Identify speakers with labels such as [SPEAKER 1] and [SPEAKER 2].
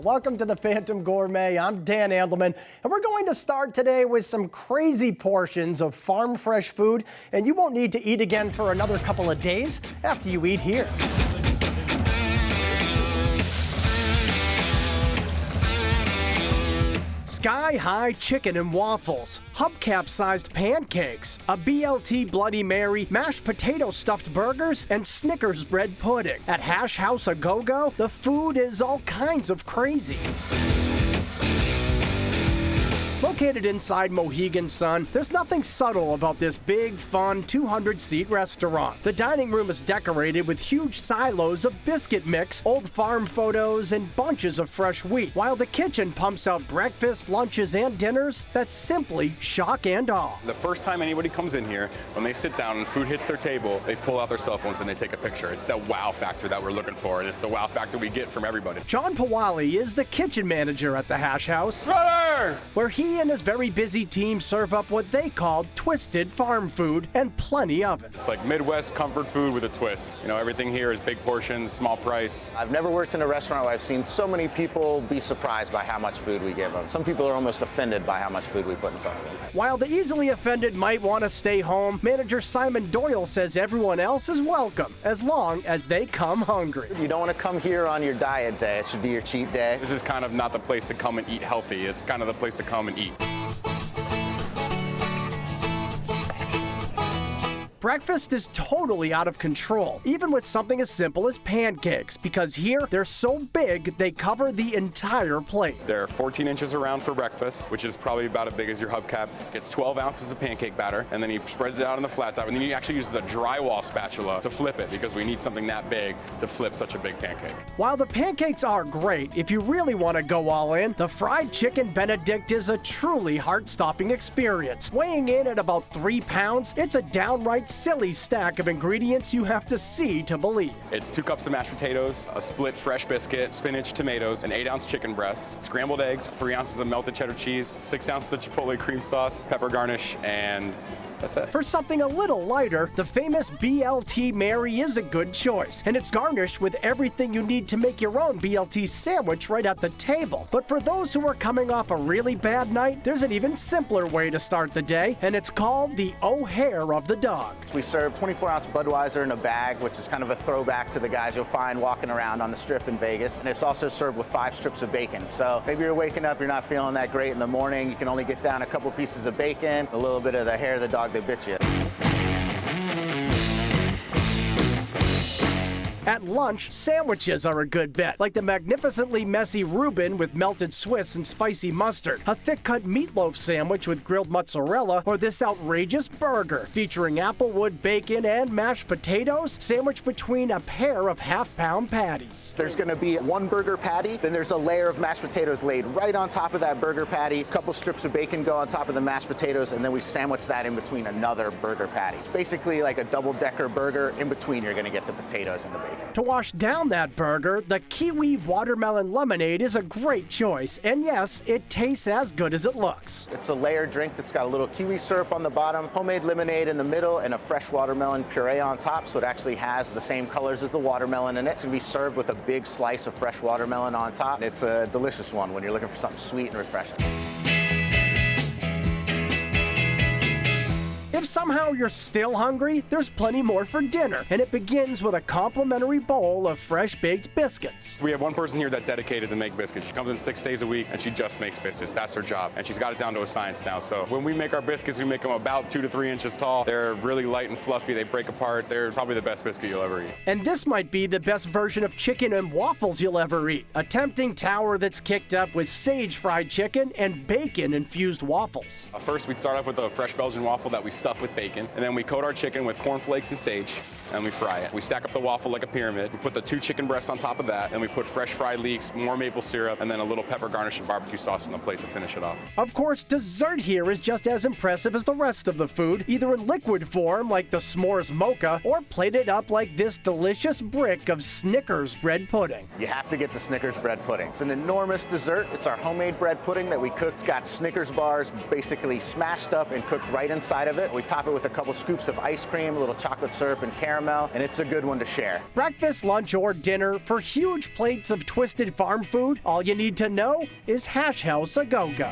[SPEAKER 1] Welcome to the Phantom Gourmet. I'm Dan Andelman, and we're going to start today with some crazy portions of farm fresh food, and you won't need to eat again for another couple of days after you eat here. Sky-high chicken and waffles, hubcap-sized pancakes, a BLT Bloody Mary, mashed potato stuffed burgers, and Snickers bread pudding. At Hash House A Go-Go, the food is all kinds of crazy. Located inside Mohegan Sun, there's nothing subtle about this big, fun 200-seat restaurant. The dining room is decorated with huge silos of biscuit mix, old farm photos, and bunches of fresh wheat, while the kitchen pumps out breakfast, lunches, and dinners that simply shock and awe.
[SPEAKER 2] The first time anybody comes in here, when they sit down and food hits their table, they pull out their cell phones and they take a picture. It's the wow factor that we're looking for, and it's the wow factor we get from everybody.
[SPEAKER 1] John Pawali is the kitchen manager at the Hash House, where he and his very busy team serve up what they call twisted farm food and plenty of it.
[SPEAKER 2] It's like Midwest comfort food with a twist. You know, everything here is big portions, small price.
[SPEAKER 3] I've never worked in a restaurant where I've seen so many people be surprised by how much food we give them. Some people are almost offended by how much food we put in front of them.
[SPEAKER 1] While the easily offended might want to stay home, manager Simon Doyle says everyone else is welcome as long as they come hungry.
[SPEAKER 3] You don't want to come here on your diet day. It should be your cheat day.
[SPEAKER 2] This is kind of not the place to come and eat healthy. It's kind of the place to come and eat.
[SPEAKER 1] Breakfast is totally out of control, even with something as simple as pancakes, because here they're so big they cover the entire plate.
[SPEAKER 2] They're 14 inches around for breakfast, which is probably about as big as your hubcaps. It's 12 ounces of pancake batter, and then he spreads it out on the flat top, and then he actually uses a drywall spatula to flip it because we need something that big to flip such a big pancake.
[SPEAKER 1] While the pancakes are great, if you really want to go all in, the fried chicken Benedict is a truly heart-stopping experience. Weighing in at about 3 pounds, it's a downright silly stack of ingredients you have to see to believe.
[SPEAKER 2] It's 2 cups of mashed potatoes, a split fresh biscuit, spinach, tomatoes, an 8-ounce chicken breast, scrambled eggs, 3 ounces of melted cheddar cheese, 6 ounces of chipotle cream sauce, pepper garnish, and that's it.
[SPEAKER 1] For something a little lighter, the famous BLT Mary is a good choice, and it's garnished with everything you need to make your own BLT sandwich right at the table. But for those who are coming off a really bad night, there's an even simpler way to start the day, and it's called the O'Hare of the Dog.
[SPEAKER 3] We serve 24-ounce Budweiser in a bag, which is kind of a throwback to the guys you'll find walking around on the Strip in Vegas. And it's also served with 5 strips of bacon. So maybe you're waking up, you're not feeling that great in the morning. You can only get down a couple pieces of bacon, a little bit of the hair of the dog that bit you.
[SPEAKER 1] At lunch, sandwiches are a good bet, like the magnificently messy Reuben with melted Swiss and spicy mustard, a thick-cut meatloaf sandwich with grilled mozzarella, or this outrageous burger featuring applewood bacon and mashed potatoes sandwiched between a pair of half-pound patties.
[SPEAKER 3] There's going to be 1 burger patty, then there's a layer of mashed potatoes laid right on top of that burger patty, a couple strips of bacon go on top of the mashed potatoes, and then we sandwich that in between another burger patty. It's basically like a double-decker burger. In between, you're going to get the potatoes and the bacon.
[SPEAKER 1] To wash down that burger, the kiwi watermelon lemonade is a great choice, and yes, it tastes as good as it looks.
[SPEAKER 3] It's a layered drink that's got a little kiwi syrup on the bottom, homemade lemonade in the middle, and a fresh watermelon puree on top, so it actually has the same colors as the watermelon in it. It's going to be served with a big slice of fresh watermelon on top. It's a delicious one when you're looking for something sweet and refreshing.
[SPEAKER 1] If somehow you're still hungry, there's plenty more for dinner, and it begins with a complimentary bowl of fresh-baked biscuits.
[SPEAKER 2] We have one person here that's dedicated to make biscuits. She comes in 6 days a week, and she just makes biscuits. That's her job, and she's got it down to a science now. So when we make our biscuits, we make them about 2 to 3 inches tall. They're really light and fluffy. They break apart. They're probably the best biscuit you'll ever eat.
[SPEAKER 1] And this might be the best version of chicken and waffles you'll ever eat. A tempting tower that's kicked up with sage fried chicken and bacon-infused waffles.
[SPEAKER 2] First, we'd start off with a fresh Belgian waffle that we stuff with bacon, and then we coat our chicken with cornflakes and sage, and we fry it. We stack up the waffle like a pyramid. We put the 2 chicken breasts on top of that, and we put fresh fried leeks, more maple syrup, and then a little pepper garnish and barbecue sauce on the plate to finish it off.
[SPEAKER 1] Of course, dessert here is just as impressive as the rest of the food, either in liquid form like the s'mores mocha, or plated up like this delicious brick of Snickers bread pudding.
[SPEAKER 3] You have to get the Snickers bread pudding. It's an enormous dessert. It's our homemade bread pudding that we cooked. It's got Snickers bars basically smashed up and cooked right inside of it. We top it with a couple scoops of ice cream, a little chocolate syrup and caramel. caramel, and it's a good one to share.
[SPEAKER 1] Breakfast, lunch, or dinner, for huge plates of twisted farm food, all you need to know is Hash House A Go-Go.